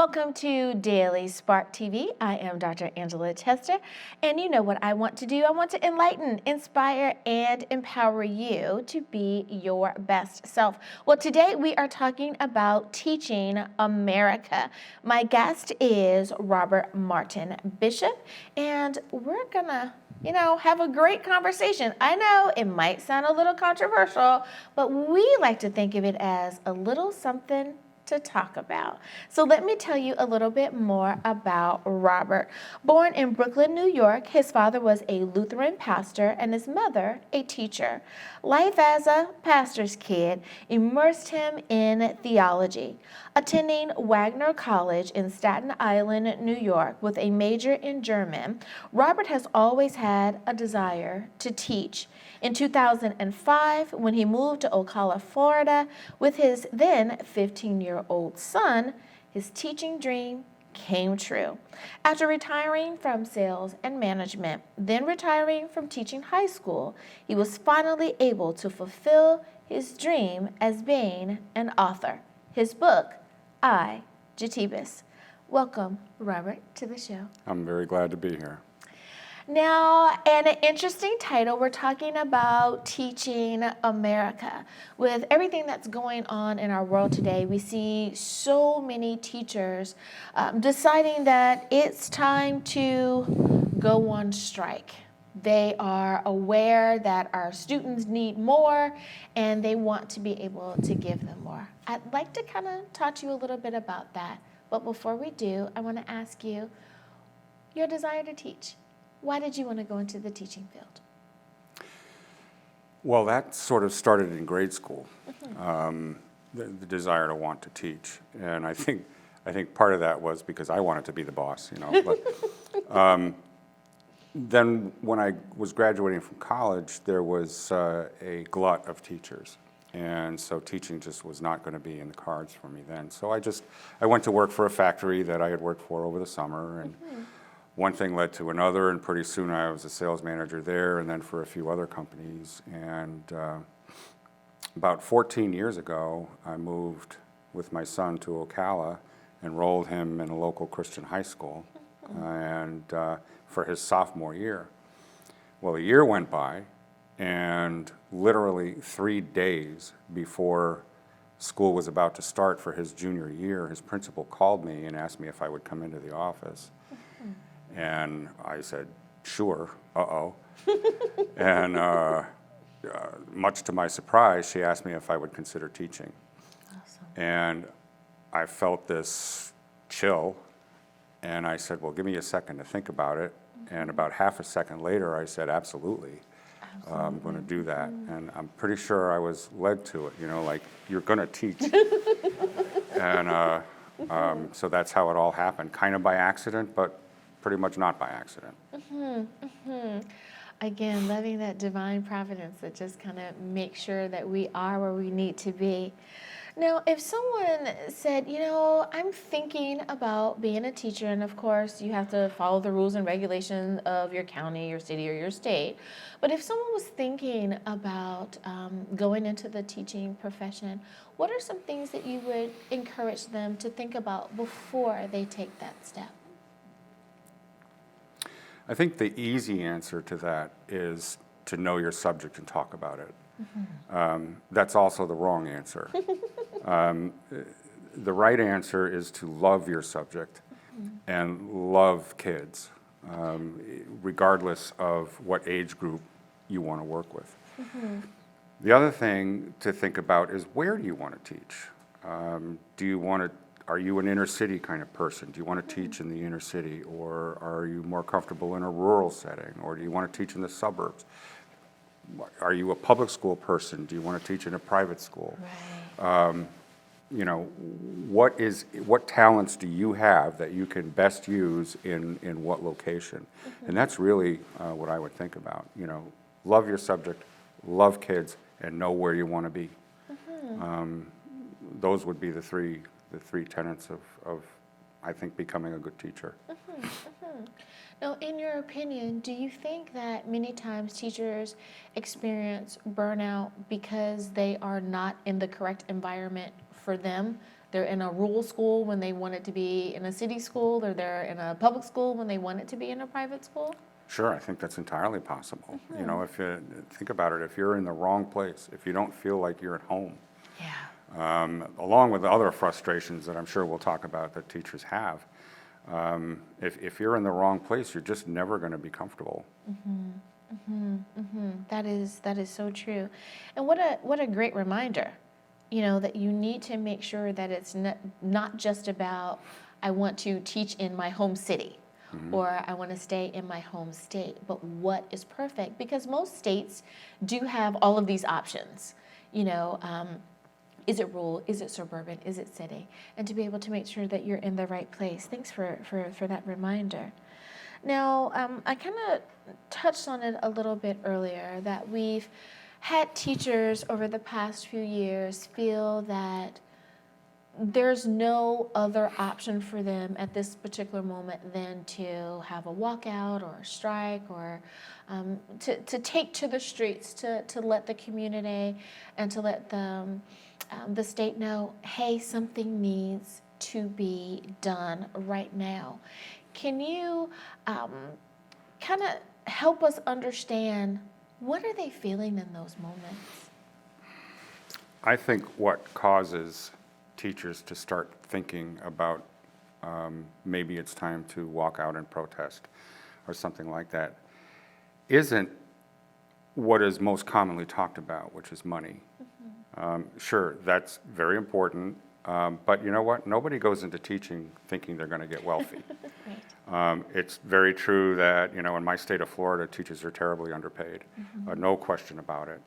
Welcome to Daily Spark TV. I am Dr. Angela Chester, and you know what I want to do. I want to enlighten, inspire, and empower you to be your best self. Well, today we are talking about teaching America. My guest is Robert Martin Bishop, and we're gonna have a great conversation. I know it might sound a little controversial, but we like to think of it as a little something to talk about. So let me tell you a little bit more about Robert. Born in Brooklyn, New York, his father was a Lutheran pastor and his mother a teacher. Life as a pastor's kid immersed him in theology. Attending Wagner College in Staten Island, New York, with a major in German, Robert has always had a desire to teach. In 2005, when he moved to Ocala, Florida, with his then 15-year-old son, his teaching dream came true. After retiring from sales and management, then retiring from teaching high school, he was finally able to fulfill his dream as being an author. His book, I, Jatibus. Welcome, Robert, to the show. I'm very glad to be here. Now, an interesting title, we're talking about teaching America. With everything that's going on in our world today, we see so many teachers deciding that it's time to go on strike. They are aware that our students need more and they want to be able to give them more. I'd like to kind of talk to you a little bit about that. But before we do, I want to ask you your desire to teach. Why did you want to go into the teaching field? Well, that sort of started in grade school, the desire to want to teach. And I think part of that was because I wanted to be the boss, But then when I was graduating from college, there was a glut of teachers. And so teaching just was not going to be in the cards for me then. So I went to work for a factory that I had worked for over the summer, and one thing led to another, and pretty soon I was a sales manager there and then for a few other companies. And about 14 years ago, I moved with my son to Ocala, enrolled him in a local Christian high school and for his sophomore year. Well, a year went by, and literally 3 days before school was about to start for his junior year, his principal called me and asked me if I would come into the office. And I said, sure, And much to my surprise, she asked me if I would consider teaching. Awesome. And I felt this chill, and I said, well, give me a second to think about it. And about half a second later, I said, absolutely. I'm going to do that. And I'm pretty sure I was led to it, like, you're going to teach. And so that's how it all happened, kind of by accident, but pretty much not by accident. Again, loving that divine providence that just kind of makes sure that we are where we need to be. Now, if someone said, I'm thinking about being a teacher, and of course you have to follow the rules and regulations of your county, your city, or your state, but if someone was thinking about going into the teaching profession, what are some things that you would encourage them to think about before they take that step? I think the easy answer to that is to know your subject and talk about it. That's also the wrong answer. The right answer is to love your subject and love kids, regardless of what age group you want to work with. The other thing to think about is, where do you want to teach? Are you an inner city kind of person? Do you want to teach in the inner city, or are you more comfortable in a rural setting, or do you want to teach in the suburbs? Are you a public school person? Do you want to teach in a private school? Right. What talents do you have that you can best use in what location? And that's really what I would think about. Love your subject, love kids, and know where you want to be. Those would be the three tenets of I think, becoming a good teacher. Now, in your opinion, do you think that many times teachers experience burnout because they are not in the correct environment for them? they're in a rural school when they want it to be in a city school, or they're in a public school when they want it to be in a private school? Sure, I think that's entirely possible. You know, if you think about it, if you're in the wrong place, if you don't feel like you're at home, Yeah. along with other frustrations that I'm sure we'll talk about that teachers have, if you're in the wrong place, you're just never going to be comfortable. That is so true. And what a great reminder, that you need to make sure that it's not just about, I want to teach in my home city, or I want to stay in my home state, but what is perfect? Because most states do have all of these options. Is it rural? Is it suburban? Is it city? And to be able to make sure that you're in the right place. Thanks for that reminder. Now, I kind of touched on it a little bit earlier, that we've had teachers over the past few years feel that there's no other option for them at this particular moment than to have a walkout or a strike, or to take to the streets to let the community and to let the state know, hey, something needs to be done right now. Can you kind of help us understand, what are they feeling in those moments? I think what causes teachers to start thinking about maybe it's time to walk out and protest or something like that isn't what is most commonly talked about, which is money. Sure, that's very important, but you know what? Nobody goes into teaching thinking they're going to get wealthy. Right. It's very true that, in my state of Florida, teachers are terribly underpaid. No question about it.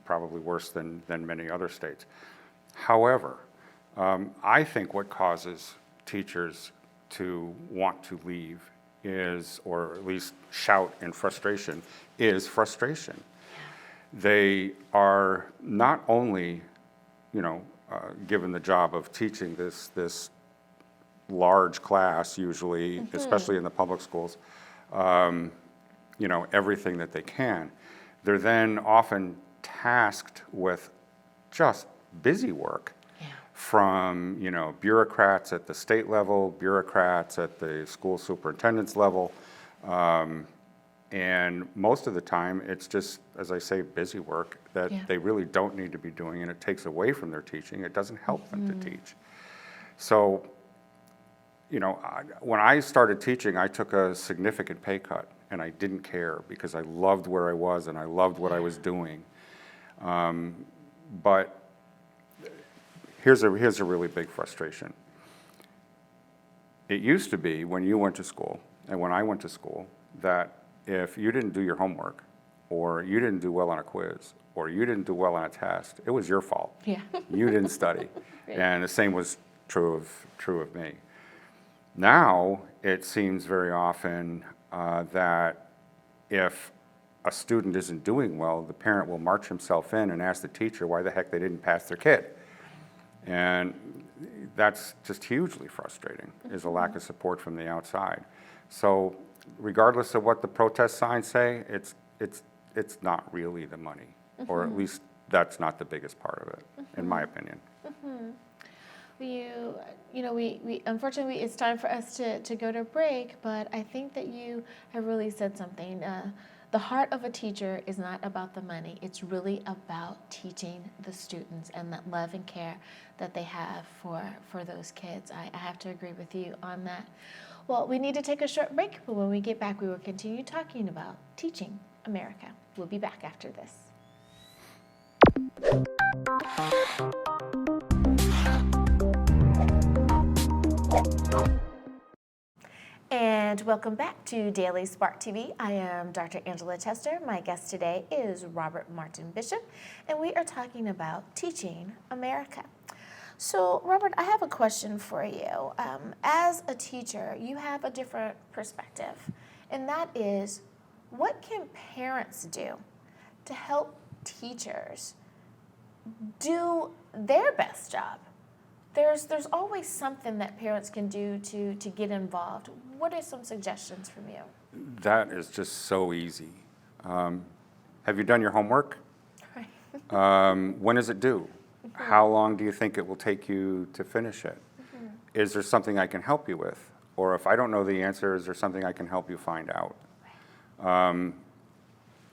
Probably worse than many other states. However, I think what causes teachers to want to leave is, or at least shout in frustration, is frustration. They are not only, given the job of teaching this large class, usually, especially in the public schools, everything that they can. They're then often tasked with just busy work from, bureaucrats at the state level, bureaucrats at the school superintendent's level. And most of the time, it's just, as I say, busy work that they really don't need to be doing, and it takes away from their teaching. It doesn't help them to teach. So, when I started teaching, I took a significant pay cut, and I didn't care because I loved where I was and I loved what I was doing. But here's a really big frustration. It used to be, when you went to school and when I went to school, that if you didn't do your homework, or you didn't do well on a quiz, or you didn't do well on a test, it was your fault. Yeah. You didn't study. Right. And the same was true of me. Now, it seems very often that if a student isn't doing well, the parent will march himself in and ask the teacher why the heck they didn't pass their kid. And that's just hugely frustrating, is a lack of support from the outside. So regardless of what the protest signs say, it's not really the money, or at least that's not the biggest part of it, in my opinion. We unfortunately, it's time for us to go to break, but I think that you have really said something. The heart of a teacher is not about the money. It's really about teaching the students and that love and care that they have for those kids. I have to agree with you on that. Well, we need to take a short break, but when we get back, we will continue talking about teaching America. We'll be back after this. And welcome back to Daily Spark TV. I am Dr. Angela Tester. My guest today is Robert Martin Bishop, and we are talking about teaching America. So, Robert, I have a question for you. As a teacher, you have a different perspective, and that is, what can parents do to help teachers do their best job? There's always something that parents can do to get involved. What are some suggestions from you? That is just so easy. Have you done your homework? Right. When is it due? How long do you think it will take you to finish it? Is there something I can help you with? Or if I don't know the answer, is there something I can help you find out?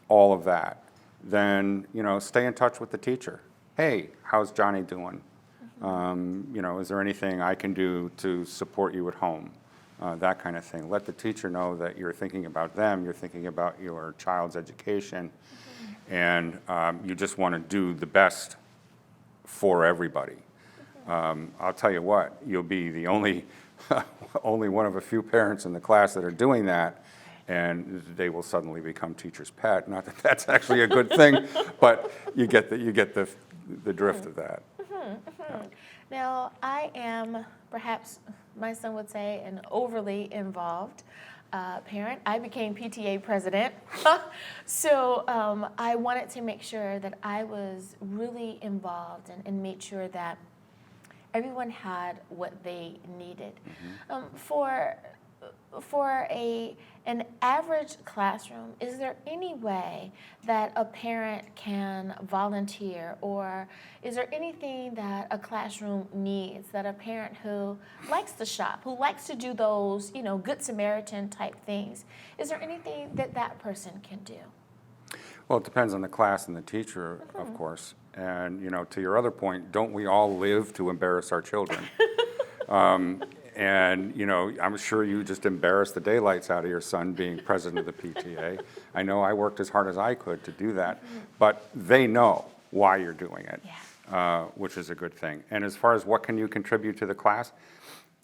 All of that. Then, stay in touch with the teacher. Hey, how's Johnny doing? Is there anything I can do to support you at home? That kind of thing. Let the teacher know that you're thinking about them, you're thinking about your child's education, and you just want to do the best for everybody. I'll tell you what, you'll be the only one of a few parents in the class that are doing that, and they will suddenly become teacher's pet. Not that that's actually a good thing, but you get the drift of that. Now, I am, perhaps my son would say, an overly involved parent. I became PTA president, so I wanted to make sure that I was really involved and made sure that everyone had what they needed. For an average classroom, is there any way that a parent can volunteer, or is there anything that a classroom needs that a parent who likes to shop, who likes to do those, Good Samaritan type things, is there anything that that person can do? Well, it depends on the class and the teacher, of course. And, to your other point, don't we all live to embarrass our children? And, I'm sure you just embarrassed the daylights out of your son being president of the PTA. I know I worked as hard as I could to do that, but they know why you're doing it, which is a good thing. And as far as what can you contribute to the class,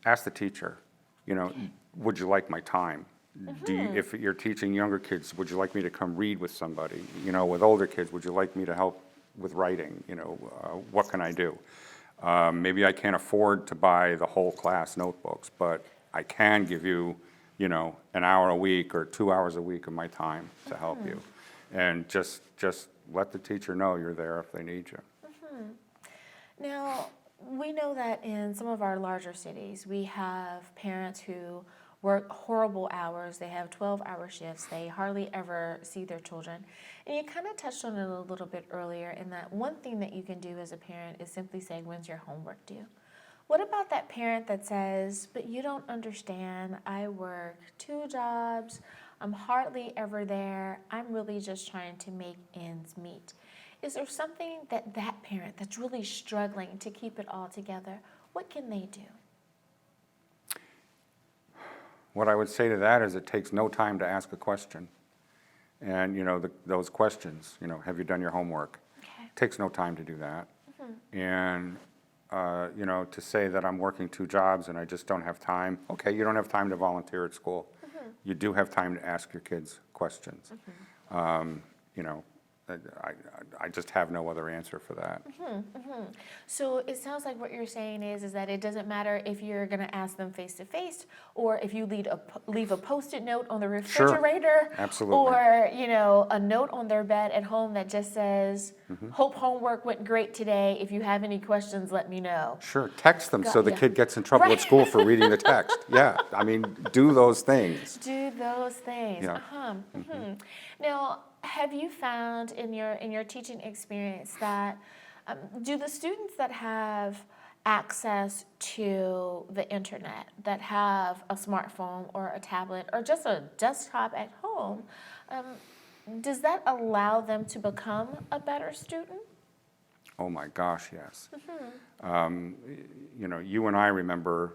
ask the teacher, would you like my time? If you're teaching younger kids, would you like me to come read with somebody? With older kids, would you like me to help with writing? What can I do? Maybe I can't afford to buy the whole class notebooks, but I can give you, an hour a week or 2 hours a week of my time to help you. And just let the teacher know you're there if they need you. Now, we know that in some of our larger cities, we have parents who work horrible hours. They have 12-hour shifts. They hardly ever see their children. And you kind of touched on it a little bit earlier, in that one thing that you can do as a parent is simply say, when's your homework due? What about that parent that says, but you don't understand, I work 2 jobs, I'm hardly ever there, I'm really just trying to make ends meet? Is there something that parent that's really struggling to keep it all together, what can they do? What I would say to that is it takes no time to ask a question. And, those questions, have you done your homework? Okay. It takes no time to do that. And, to say that I'm working 2 jobs and I just don't have time, okay, you don't have time to volunteer at school. You do have time to ask your kids questions. I just have no other answer for that. So it sounds like what you're saying is that it doesn't matter if you're going to ask them face to face, or if you leave a Post-it note on the refrigerator, Absolutely. or a note on their bed at home that just says, "Hope homework went great today. If you have any questions, let me know." Sure, text them so the kid gets in trouble at school for reading the text. Yeah, do those things. Do those things. Yeah. Now, have you found in your teaching experience that do the students that have access to the internet, that have a smartphone or a tablet or just a desktop at home, does that allow them to become a better student? Oh my gosh, yes. You and I remember,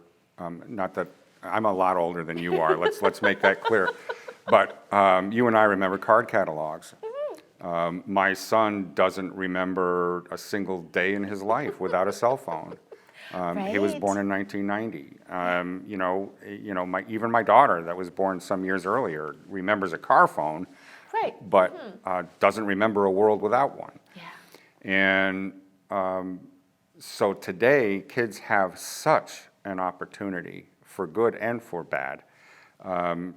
not that I'm a lot older than you are, let's make that clear, but you and I remember card catalogs. My son doesn't remember a single day in his life without a cell phone. He was born in 1990. Even my daughter, that was born some years earlier, remembers a car phone, but doesn't remember a world without one. And so today, kids have such an opportunity, for good and for bad,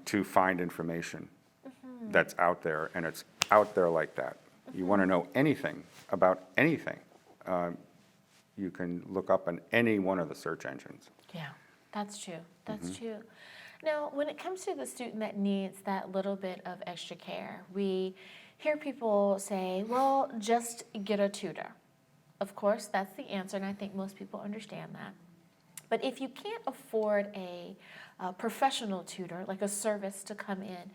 to find information that's out there, and it's out there like that. You want to know anything about anything, you can look up on any one of the search engines. Yeah, that's true. That's true. Now, when it comes to the student that needs that little bit of extra care, we hear people say, well, just get a tutor. of course, that's the answer, and I think most people understand that. But if you can't afford a professional tutor, like a service to come in,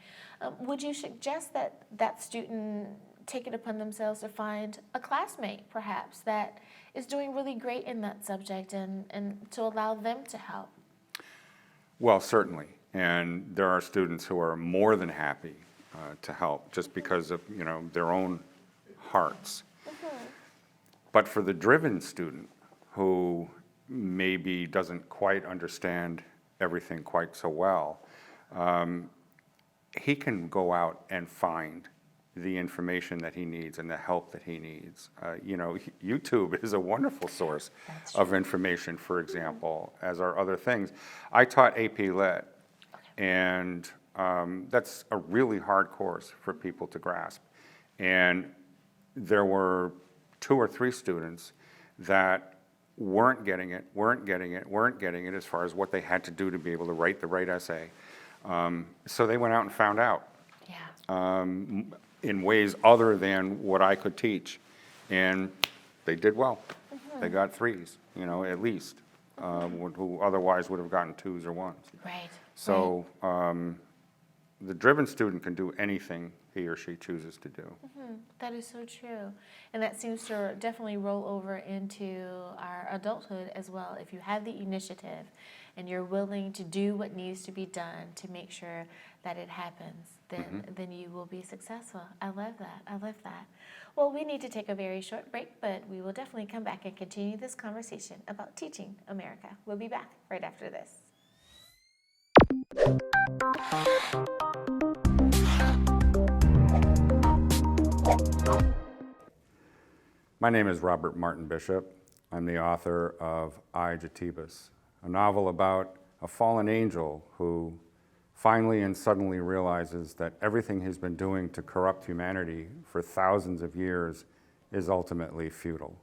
would you suggest that that student take it upon themselves to find a classmate, perhaps, that is doing really great in that subject and to allow them to help? Well, certainly. And there are students who are more than happy to help just because of, their own hearts. But for the driven student who maybe doesn't quite understand everything quite so well, he can go out and find the information that he needs and the help that he needs. YouTube is a wonderful source of information, for example, as are other things. I taught AP Lit, and that's a really hard course for people to grasp. And there were 2 or 3 students that weren't getting it as far as what they had to do to be able to write the right essay. So they went out and found out. Yeah. In ways other than what I could teach, and they did well. They got 3s, at least, who otherwise would have gotten 2s or 1s. Right. So the driven student can do anything he or she chooses to do. That is so true. And that seems to definitely roll over into our adulthood as well. If you have the initiative and you're willing to do what needs to be done to make sure that it happens, then you will be successful. I love that. I love that. Well, we need to take a very short break, but we will definitely come back and continue this conversation about teaching America. We'll be back right after this. My name is Robert Martin Bishop. I'm the author of I, Jatibus, a novel about a fallen angel who finally and suddenly realizes that everything he's been doing to corrupt humanity for thousands of years is ultimately futile.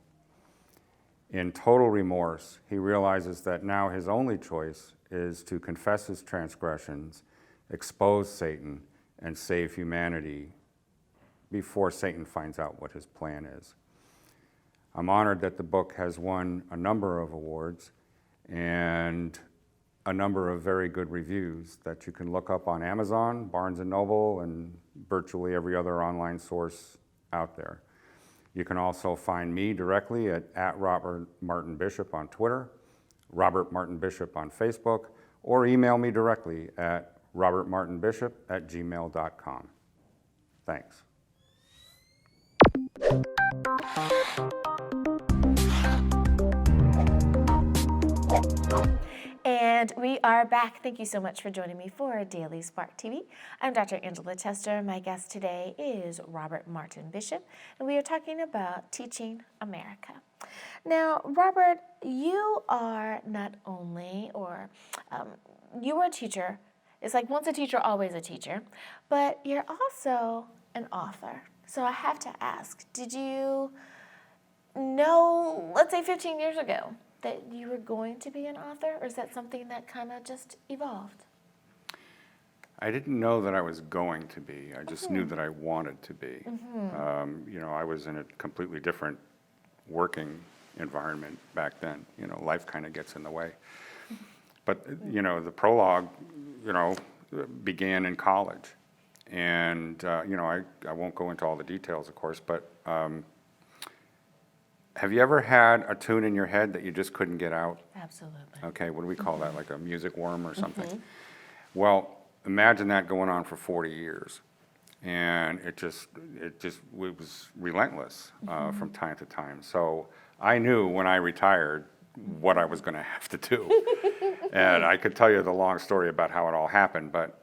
In total remorse, he realizes that now his only choice is to confess his transgressions, expose Satan, and save humanity before Satan finds out what his plan is. I'm honored that the book has won a number of awards and a number of very good reviews that you can look up on Amazon, Barnes & Noble, and virtually every other online source out there. You can also find me directly at Robert Martin Bishop on Twitter, Robert Martin Bishop on Facebook, or email me directly at robertmartinbishop@gmail.com. Thanks. And we are back. Thank you so much for joining me for Daily Spark TV. I'm Dr. Angela Tester. My guest today is Robert Martin Bishop, and we are talking about teaching America. Now, Robert, you are not only, you were a teacher. It's like once a teacher, always a teacher, but you're also an author. So I have to ask, did you know, let's say 15 years ago, that you were going to be an author, or is that something that kind of just evolved? I didn't know that I was going to be. I just knew that I wanted to be. I was in a completely different working environment back then. Life kind of gets in the way. But, the prologue, began in college. And, I won't go into all the details, of course, but have you ever had a tune in your head that you just couldn't get out? Absolutely. Okay, what do we call that, like a music worm or something? Well, imagine that going on for 40 years. And it was relentless from time to time. So I knew when I retired what I was going to have to do. And I could tell you the long story about how it all happened, but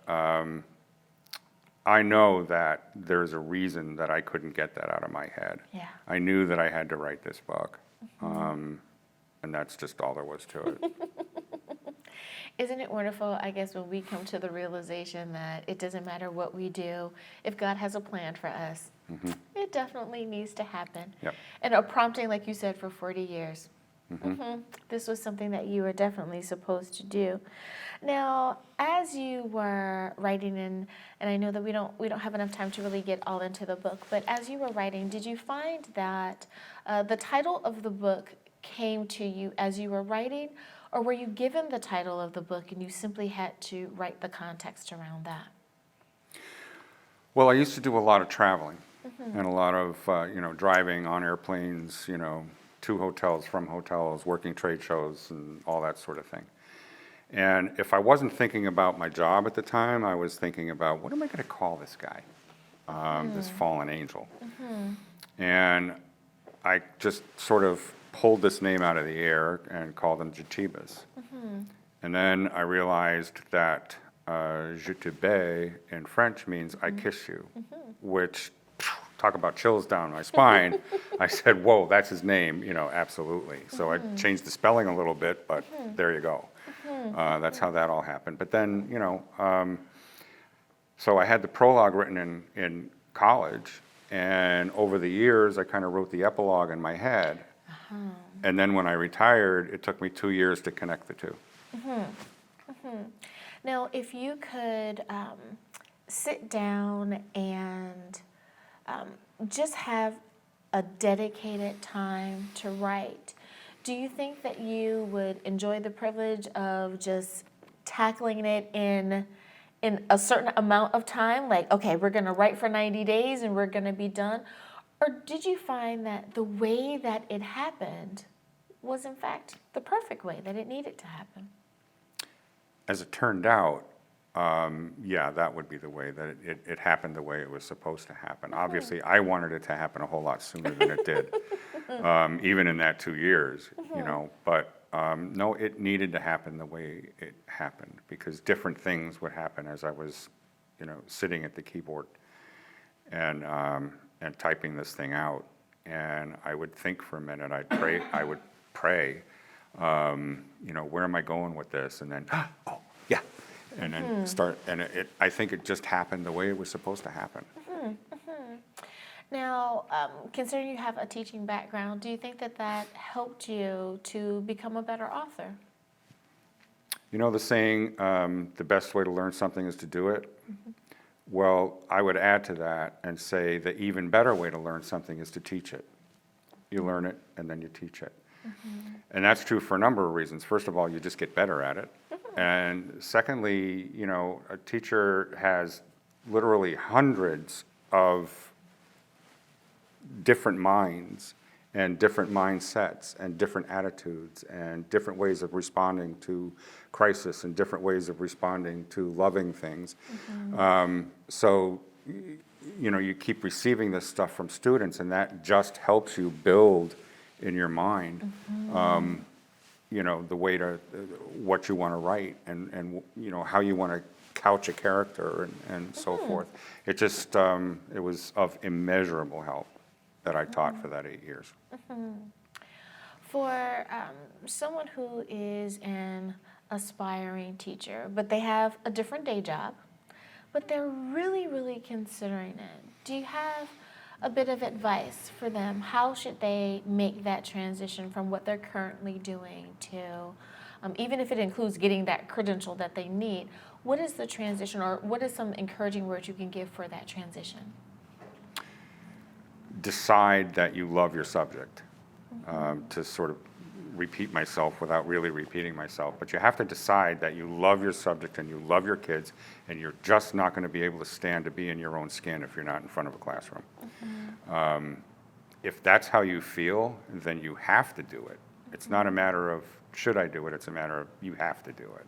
I know that there's a reason that I couldn't get that out of my head. Yeah. I knew that I had to write this book, and that's just all there was to it. Isn't it wonderful, I guess, when we come to the realization that it doesn't matter what we do, if God has a plan for us, it definitely needs to happen. Yep. And a prompting, like you said, for 40 years. This was something that you were definitely supposed to do. Now, as you were writing, and I know that we don't have enough time to really get all into the book, but as you were writing, did you find that the title of the book came to you as you were writing, or were you given the title of the book and you simply had to write the context around that? Well, I used to do a lot of traveling and a lot of, driving on airplanes, to hotels, from hotels, working trade shows and all that sort of thing. And if I wasn't thinking about my job at the time, I was thinking about, what am I going to call this guy, this fallen angel? And I just sort of pulled this name out of the air and called him Jatibas. And then I realized that je te baise in French means I kiss you, which, talk about chills down my spine. I said, whoa, that's his name, absolutely. So I changed the spelling a little bit, but there you go. That's how that all happened. But then, so I had the prologue written in college, and over the years, I kind of wrote the epilogue in my head. And then when I retired, it took me 2 years to connect the two. Now, if you could sit down and just have a dedicated time to write, do you think that you would enjoy the privilege of just tackling it in a certain amount of time? Like, okay, we're going to write for 90 days and we're going to be done? Or did you find that the way that it happened was, in fact, the perfect way that it needed to happen? As it turned out, yeah, that would be the way that it happened the way it was supposed to happen. Obviously, I wanted it to happen a whole lot sooner than it did, even in that 2 years, But no, it needed to happen the way it happened, because different things would happen as I was, sitting at the keyboard and typing this thing out. And I would think for a minute. I would pray. Where am I going with this? And then, oh, yeah. And then start, and I think it just happened the way it was supposed to happen. Now, considering you have a teaching background, do you think that helped you to become a better author? The saying, the best way to learn something is to do it. Well, I would add to that and say the even better way to learn something is to teach it. You learn it and then you teach it. And that's true for a number of reasons. First of all, you just get better at it. And secondly, a teacher has literally hundreds of different minds and different mindsets and different attitudes and different ways of responding to crisis and different ways of responding to loving things. So, you keep receiving this stuff from students, and that just helps you build in your mind, the way to, what you want to write and how you want to couch a character and so forth. It just, it was of immeasurable help that I taught for that 8 years. For someone who is an aspiring teacher, but they have a different day job, but they're really, really considering it, do you have a bit of advice for them? How should they make that transition from what they're currently doing to, even if it includes getting that credential that they need, what is the transition, or what is some encouraging words you can give for that transition? Decide that you love your subject, to sort of repeat myself without really repeating myself, but you have to decide that you love your subject and you love your kids, and you're just not going to be able to stand to be in your own skin if you're not in front of a classroom. If that's how you feel, then you have to do it. It's not a matter of should I do it, it's a matter of you have to do it.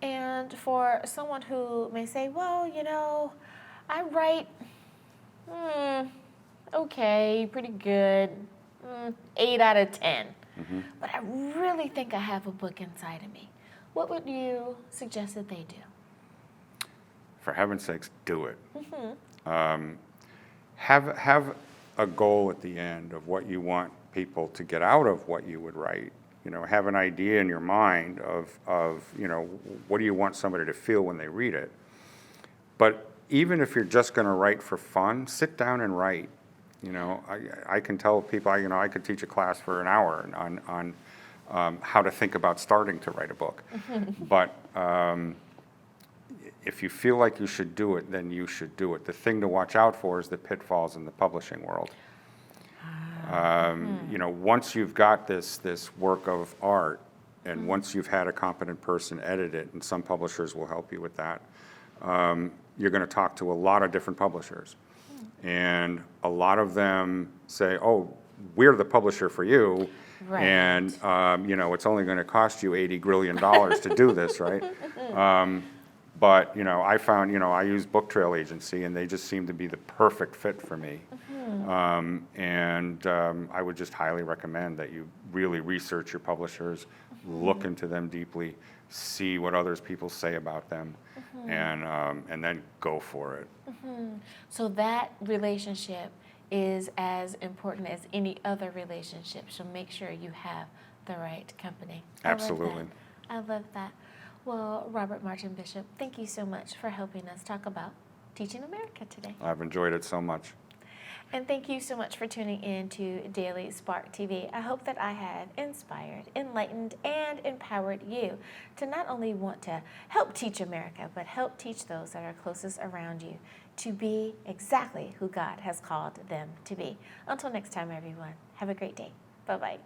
And for someone who may say, well, I write okay, pretty good, 8 out of 10. But I really think I have a book inside of me. What would you suggest that they do? For heaven's sakes, do it. Have a goal at the end of what you want people to get out of what you would write. Have an idea in your mind of what do you want somebody to feel when they read it. But even if you're just going to write for fun, sit down and write. I can tell people, I could teach a class for an hour how to think about starting to write a book. But if you feel like you should do it, then you should do it. The thing to watch out for is the pitfalls in the publishing world. Once you've got this work of art, and once you've had a competent person edit it, and some publishers will help you with that, you're going to talk to a lot of different publishers. And a lot of them say, oh, we're the publisher for you, Right. and it's only going to cost you $80 grillion to do this, right? But I found I use Book Trail Agency, and they just seem to be the perfect fit for me. I would just highly recommend that you really research your publishers, look into them deeply, see what others people say about them, and then go for it. So that relationship is as important as any other relationship. So make sure you have the right company. Absolutely. I love that. Well, Robert Martin Bishop, thank you so much for helping us talk about Teaching America today. I've enjoyed it so much. And thank you so much for tuning in to Daily Spark TV. I hope that I have inspired, enlightened, and empowered you to not only want to help teach America, but help teach those that are closest around you to be exactly who God has called them to be. Until next time, everyone, have a great day. Bye-bye.